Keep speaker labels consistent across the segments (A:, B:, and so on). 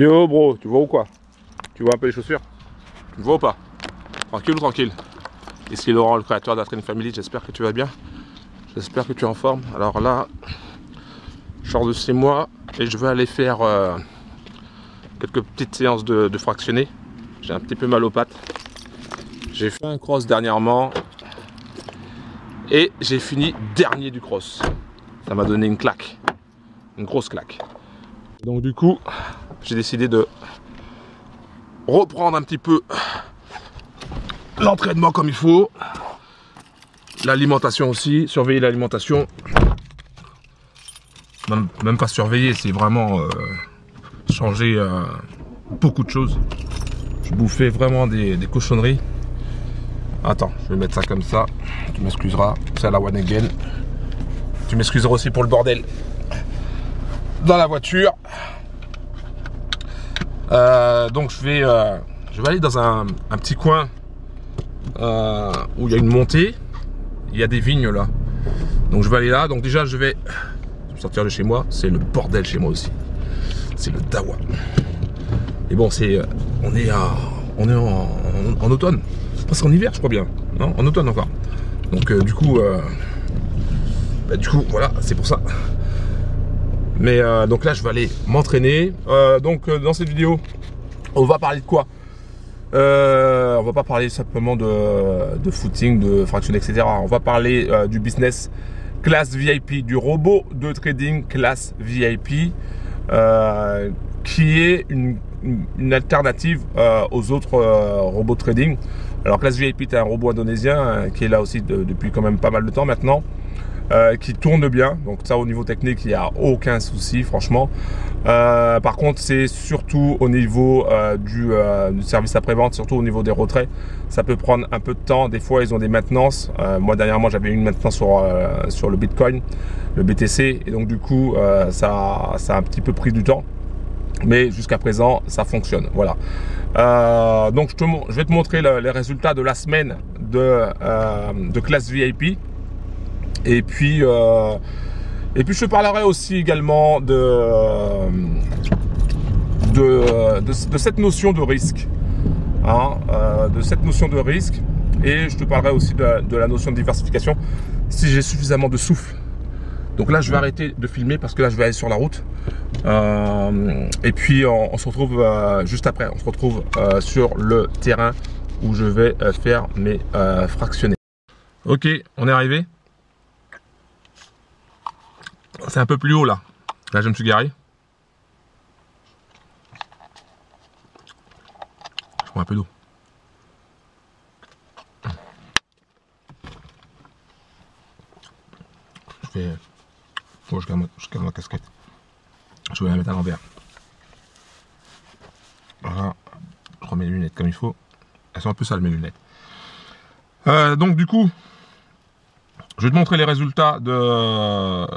A: Yo bro, tu vois ou quoi? Tu vois un peu les chaussures? Tu vois ou pas? Tranquille ou tranquille? Ici Laurent, le créateur de la Training Family, j'espère que tu vas bien. J'espère que tu es en forme. Alors là, je sors de chez moi et je vais aller faire quelques petites séances de fractionnés. J'ai un petit peu mal aux pattes. J'ai fait un cross dernièrement et j'ai fini dernier du cross. Ça m'a donné une claque, une grosse claque. Donc du coup, j'ai décidé de reprendre un petit peu l'entraînement comme il faut, l'alimentation aussi, surveiller l'alimentation, même pas surveiller, c'est vraiment changer beaucoup de choses. Je bouffais vraiment des cochonneries. Attends, je vais mettre ça comme ça, tu m'excuseras, c'est à la one again. Tu m'excuseras aussi pour le bordel dans la voiture. Donc je vais aller dans un petit coin où il y a une montée, il y a des vignes là. Donc je vais aller là. Donc déjà je vais sortir de chez moi. C'est le bordel chez moi aussi. C'est le dawa. Et bon, on est en automne. Parce qu'en hiver je crois bien. Non, en automne encore. Donc du coup voilà, c'est pour ça. Mais donc là je vais aller m'entraîner. Dans cette vidéo, on va parler de quoi? On va pas parler simplement de footing, de fractionné, etc. On va parler du business classe VIP, du robot de trading classe VIP, qui est une alternative aux autres robots de trading. Alors classe VIP, c'est un robot indonésien qui est là aussi depuis quand même pas mal de temps maintenant. Qui tourne bien, donc ça au niveau technique il n'y a aucun souci franchement. Par contre c'est surtout au niveau du service après-vente, surtout au niveau des retraits, ça peut prendre un peu de temps. Des fois ils ont des maintenances, moi dernièrement j'avais une maintenance sur le Bitcoin, le BTC, et donc du coup ça a un petit peu pris du temps, mais jusqu'à présent ça fonctionne. Voilà. Donc je vais te montrer les résultats de la semaine de classe VIP. Et puis je te parlerai aussi également de cette notion de risque, hein, de cette notion de risque, et je te parlerai aussi de la notion de diversification si j'ai suffisamment de souffle. Donc là je vais arrêter de filmer parce que là je vais aller sur la route, et puis on se retrouve juste après. On se retrouve sur le terrain où je vais faire mes fractionnés. Ok, on est arrivé. C'est un peu plus haut là. Là je me suis garé. Je prends un peu d'eau. Faut que je calme ma casquette. Je vais la mettre à l'envers. Voilà. Je remets les lunettes comme il faut. Elles sont un peu sales mes lunettes. Donc du coup, je vais te montrer les résultats de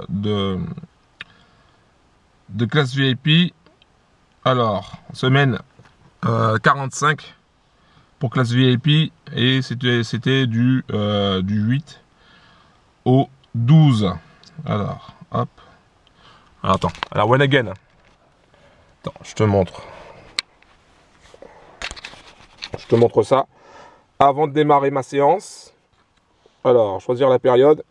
A: classe VIP. Alors, semaine 45 pour classe VIP, et c'était du 8 au 12. Alors, hop. Alors, attends, alors one again. Attends, je te montre. Je te montre ça avant de démarrer ma séance. Alors, choisir la période.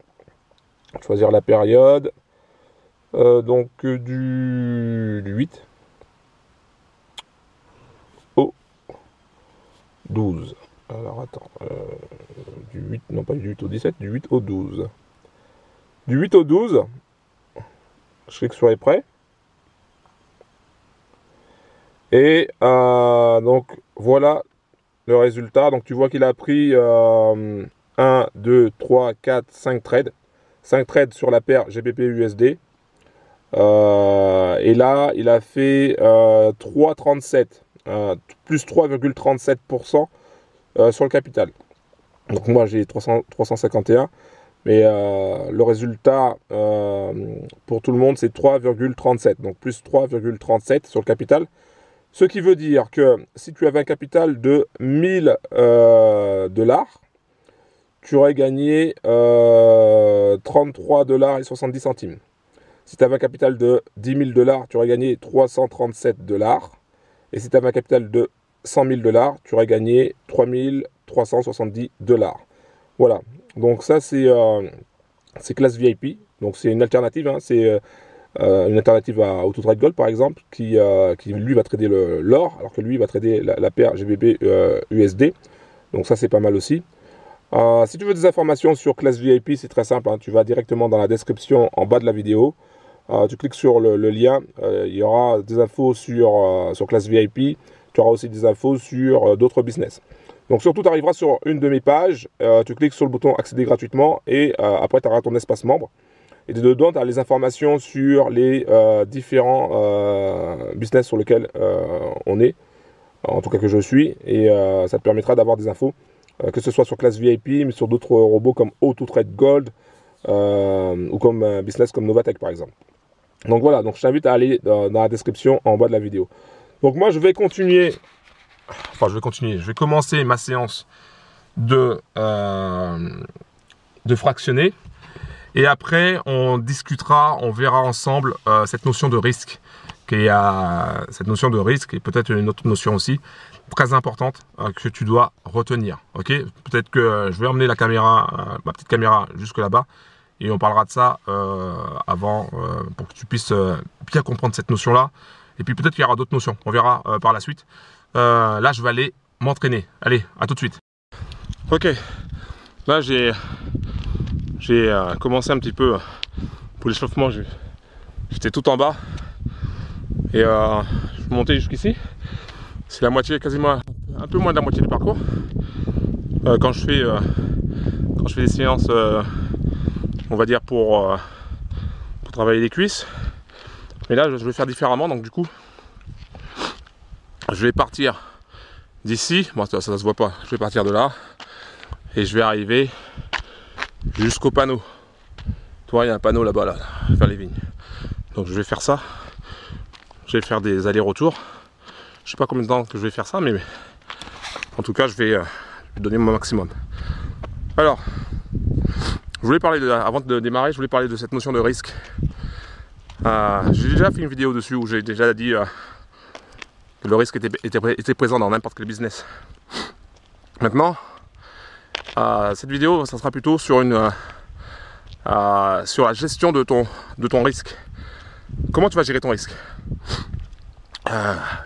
A: Donc du 8 au 12. Alors attends, du 8, non pas du 8 au 17, du 8 au 12. Du 8 au 12, je clique sur les prêts. Et donc voilà le résultat. Donc tu vois qu'il a pris 1, 2, 3, 4, 5 trades. 5 trades sur la paire GBP USD. Et là, il a fait 3,37, plus 3,37% sur le capital. Donc moi, j'ai 351. Mais le résultat pour tout le monde, c'est 3,37. Donc plus 3,37 sur le capital. Ce qui veut dire que si tu avais un capital de 1000 $, tu aurais gagné 33,70 $. Si tu avais un capital de 10 000 $, tu aurais gagné 337 $. Et si tu avais un capital de 100 000 $, tu aurais gagné 3 370 $. Voilà, donc ça c'est classe VIP, donc c'est une alternative, hein. C'est une alternative à AutoTrade Gold par exemple, qui lui va trader l'or, alors que lui va trader la paire GBP USD, donc ça c'est pas mal aussi. Si tu veux des informations sur classe VIP, c'est très simple, hein. Tu vas directement dans la description en bas de la vidéo, tu cliques sur le lien, il y aura des infos sur classe VIP, tu auras aussi des infos sur d'autres business. Donc surtout, tu arriveras sur une de mes pages, tu cliques sur le bouton accéder gratuitement et après tu auras ton espace membre. Et dedans, tu as les informations sur les différents business sur lesquels on est, en tout cas que je suis, et ça te permettra d'avoir des infos, que ce soit sur classe VIP, mais sur d'autres robots comme AutoTrade Gold, ou comme business comme Novatech par exemple. Donc voilà, donc je t'invite à aller dans la description en bas de la vidéo. Donc moi je vais commencer ma séance de fractionner. Et après, on discutera, on verra ensemble cette notion de risque. Cette notion de risque et peut-être une autre notion aussi très importante que tu dois retenir. Ok, peut-être que je vais emmener la caméra, ma petite caméra jusque là-bas et on parlera de ça avant pour que tu puisses bien comprendre cette notion-là. Et puis peut-être qu'il y aura d'autres notions. On verra par la suite. Là, je vais aller m'entraîner. Allez, à tout de suite. Ok, là j'ai commencé un petit peu pour l'échauffement. J'étais tout en bas et je suis monté jusqu'ici. C'est la moitié, quasiment un peu moins de la moitié du parcours. Quand je fais des séances, on va dire pour travailler les cuisses. Mais là, je vais faire différemment. Donc du coup, je vais partir d'ici. Bon, ça se voit pas. Je vais partir de là et je vais arriver jusqu'au panneau. Tu vois, il y a un panneau là-bas, là, vers les vignes. Donc je vais faire ça. Je vais faire des allers-retours. Je sais pas combien de temps que je vais faire ça, mais en tout cas, je vais donner mon maximum. Alors, je voulais parler avant de démarrer, je voulais parler de cette notion de risque. J'ai déjà fait une vidéo dessus où j'ai déjà dit que le risque était présent dans n'importe quel business. Maintenant, cette vidéo, ça sera plutôt sur sur la gestion de ton risque. Comment tu vas gérer ton risque?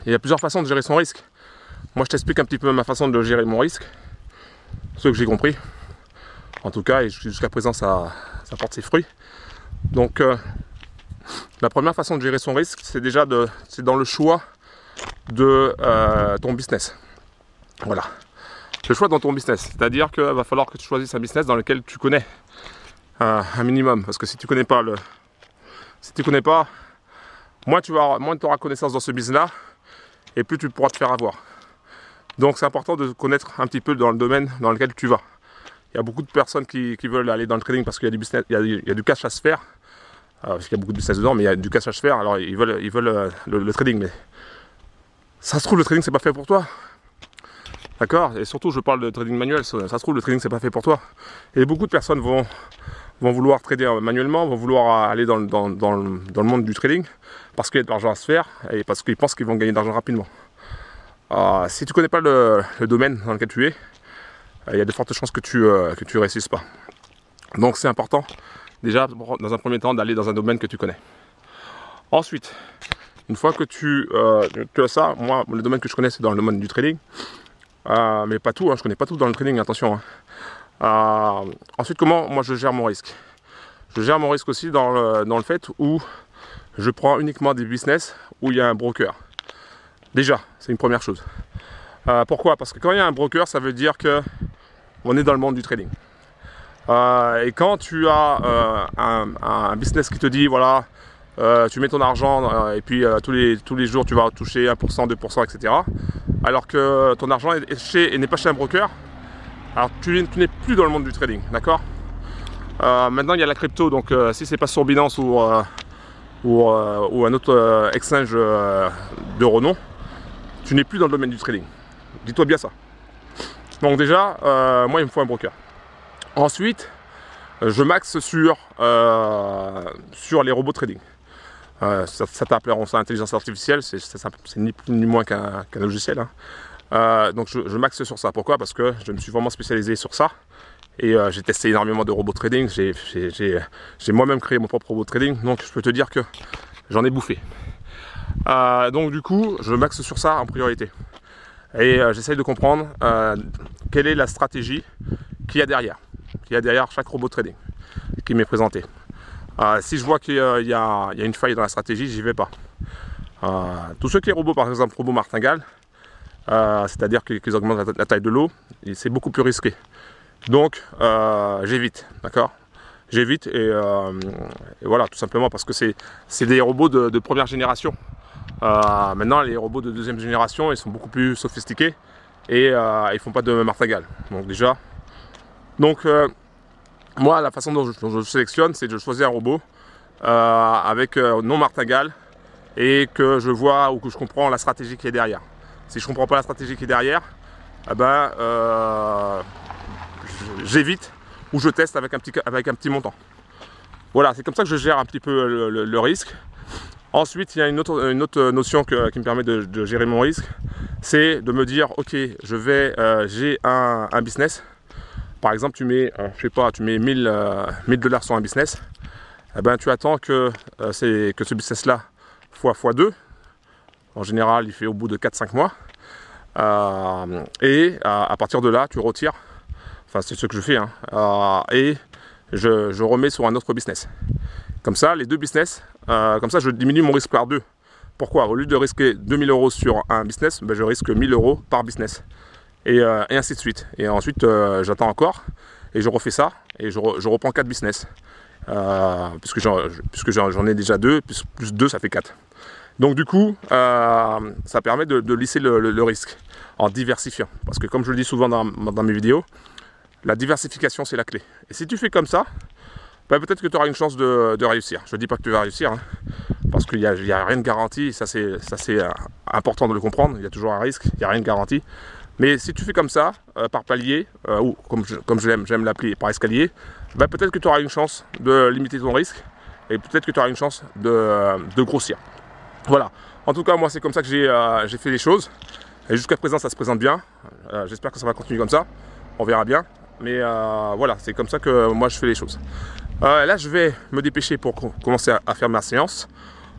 A: Il y a plusieurs façons de gérer son risque. Moi, je t'explique un petit peu ma façon de gérer mon risque, ce que j'ai compris. En tout cas, et jusqu'à présent, ça porte ses fruits. Donc, la première façon de gérer son risque, c'est déjà c'est dans le choix de ton business. Voilà. Le choix dans ton business. C'est-à-dire qu'il va falloir que tu choisisses un business dans lequel tu connais un minimum. Parce que si tu connais pas moins tu auras connaissance dans ce business-là et plus tu pourras te faire avoir. Donc c'est important de connaître un petit peu dans le domaine dans lequel tu vas. Il y a beaucoup de personnes qui veulent aller dans le trading parce qu'il y a du business, il y a du cash à se faire. Parce qu'il y a beaucoup de business dedans, mais il y a du cash à se faire. Alors ils veulent le trading, mais ça se trouve le trading c'est pas fait pour toi. D'accord? Et surtout je parle de trading manuel, ça se trouve le trading c'est pas fait pour toi. Et beaucoup de personnes vont vouloir trader manuellement, vont vouloir aller dans le monde du trading parce qu'il y a de l'argent à se faire et parce qu'ils pensent qu'ils vont gagner de l'argent rapidement. Si tu ne connais pas le domaine dans lequel tu es, il y a de fortes chances que tu réussisses pas. Donc c'est important déjà dans un premier temps d'aller dans un domaine que tu connais. Ensuite, une fois que tu as ça, moi le domaine que je connais c'est dans le domaine du trading, mais pas tout, hein, je connais pas tout dans le trading, attention. Hein. Ensuite, comment moi je gère mon risque? Je gère mon risque aussi dans le fait où je prends uniquement des business où il y a un broker. Déjà, c'est une première chose. Pourquoi? Parce que quand il y a un broker, ça veut dire que on est dans le monde du trading. Et quand tu as un business qui te dit, voilà, tu mets ton argent et puis tous les jours tu vas toucher 1%, 2%, etc. Alors que ton argent n'est pas chez un broker, alors tu n'es plus dans le monde du trading, d'accord? Maintenant il y a la crypto, donc si c'est pas sur Binance ou un autre exchange de renom, tu n'es plus dans le domaine du trading. Dis-toi bien ça. Donc déjà, moi il me faut un broker. Ensuite, je maxe sur les robots trading. Certains appelleront ça intelligence artificielle, c'est ni plus ni moins qu'un logiciel. Hein. Donc je m'axe sur ça. Pourquoi? Parce que je me suis vraiment spécialisé sur ça. Et j'ai testé énormément de robot trading. J'ai moi-même créé mon propre robot trading. Donc je peux te dire que j'en ai bouffé. Donc du coup, je m'axe sur ça en priorité. Et j'essaye de comprendre quelle est la stratégie qu'il y a derrière. Chaque robot trading qui m'est présenté. Si je vois qu'il y a une faille dans la stratégie, j'y vais pas. Tous ceux qui sont robots, par exemple, robot martingale, c'est-à-dire qu'ils augmentent la taille de l'eau, c'est beaucoup plus risqué. Donc, j'évite, d'accord? J'évite et voilà, tout simplement parce que c'est des robots de première génération. Maintenant, les robots de deuxième génération, ils sont beaucoup plus sophistiqués et ils font pas de martingale. Donc déjà, moi, la façon dont je sélectionne, c'est que je choisis un robot avec non martingale et que je vois ou que je comprends la stratégie qui est derrière. Si je ne comprends pas la stratégie qui est derrière, j'évite ou je teste avec un petit montant. Voilà, c'est comme ça que je gère un petit peu le risque. Ensuite, il y a une autre notion qui me permet de gérer mon risque, c'est de me dire, ok, j'ai un business. Par exemple, tu mets 1000 $ sur un business. Eh ben, tu attends que ce business-là fois 2. En général, il fait au bout de 4-5 mois. Et à partir de là, tu retires. Enfin, c'est ce que je fais. Hein, et je remets sur un autre business. Comme ça, les deux business, comme ça, je diminue mon risque par 2. Pourquoi? Au lieu de risquer 2000 € sur un business, je risque 1000 € par business. Et ainsi de suite. Et ensuite, j'attends encore et je refais ça et je reprends 4 business. Puisque j'en ai déjà 2, plus 2, ça fait 4. Donc du coup, ça permet de lisser le risque en diversifiant. Parce que comme je le dis souvent dans mes vidéos, la diversification, c'est la clé. Et si tu fais comme ça, peut-être que tu auras une chance de réussir. Je ne dis pas que tu vas réussir, hein, parce qu'il n'y a rien de garanti. Ça, c'est important de le comprendre. Il y a toujours un risque, il n'y a rien de garanti. Mais si tu fais comme ça, par palier, ou comme j'aime l'appeler par escalier, peut-être que tu auras une chance de limiter ton risque et peut-être que tu auras une chance de grossir. Voilà. En tout cas, moi, c'est comme ça que j'ai fait les choses. Et jusqu'à présent, ça se présente bien. J'espère que ça va continuer comme ça. On verra bien. Mais voilà, c'est comme ça que moi, je fais les choses. Là, je vais me dépêcher pour commencer à faire ma séance.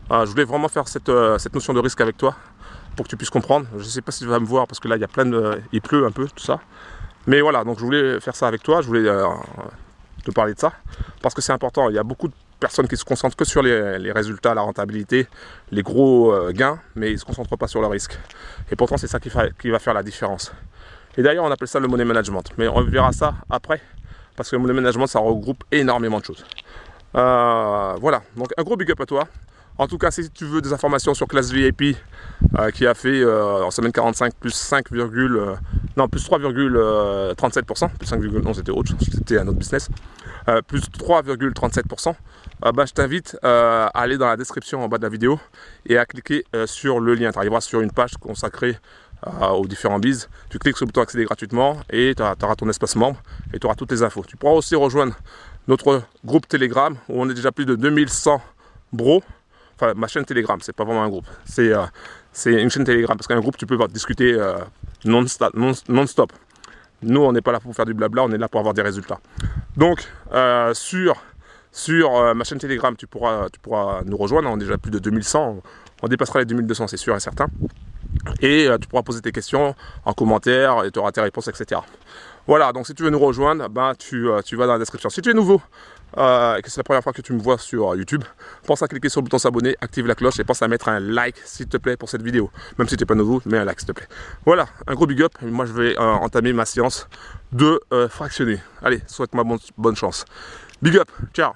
A: Je voulais vraiment faire cette notion de risque avec toi, pour que tu puisses comprendre. Je ne sais pas si tu vas me voir parce que là il pleut un peu, tout ça. Mais voilà, donc je voulais faire ça avec toi, je voulais te parler de ça, parce que c'est important. Il y a beaucoup de personnes qui se concentrent que sur les résultats, la rentabilité, les gros gains, mais ils ne se concentrent pas sur le risque. Et pourtant c'est ça qui va faire la différence. Et d'ailleurs on appelle ça le money management, mais on verra ça après, parce que le money management ça regroupe énormément de choses. Voilà, donc un gros big up à toi. En tout cas, si tu veux des informations sur Class VIP qui a fait en semaine 45 plus 3,37%, plus 5,11 c'était autre, c'était un autre business, plus 3,37%, je t'invite à aller dans la description en bas de la vidéo et à cliquer sur le lien. Tu arriveras sur une page consacrée aux différents bises. Tu cliques sur le bouton accéder gratuitement et tu auras ton espace membre et tu auras toutes les infos. Tu pourras aussi rejoindre notre groupe Telegram où on est déjà plus de 2100 bros. Enfin, ma chaîne Telegram, c'est pas vraiment un groupe, c'est une chaîne Telegram, parce qu'un groupe, tu peux discuter non-stop. Nous, on n'est pas là pour faire du blabla, on est là pour avoir des résultats. Donc, sur ma chaîne Telegram, tu pourras nous rejoindre, on est déjà plus de 2100, on dépassera les 2200, c'est sûr et certain. Et tu pourras poser tes questions en commentaire, et tu auras tes réponses, etc. Voilà, donc si tu veux nous rejoindre, tu vas dans la description. Si tu es nouveau, et que c'est la première fois que tu me vois sur YouTube, pense à cliquer sur le bouton s'abonner, active la cloche et pense à mettre un like s'il te plaît pour cette vidéo. Même si tu n'es pas nouveau, mets un like s'il te plaît. Voilà, un gros big up. Moi je vais entamer ma séance de fractionner. Allez, souhaite-moi bonne chance. Big up, ciao.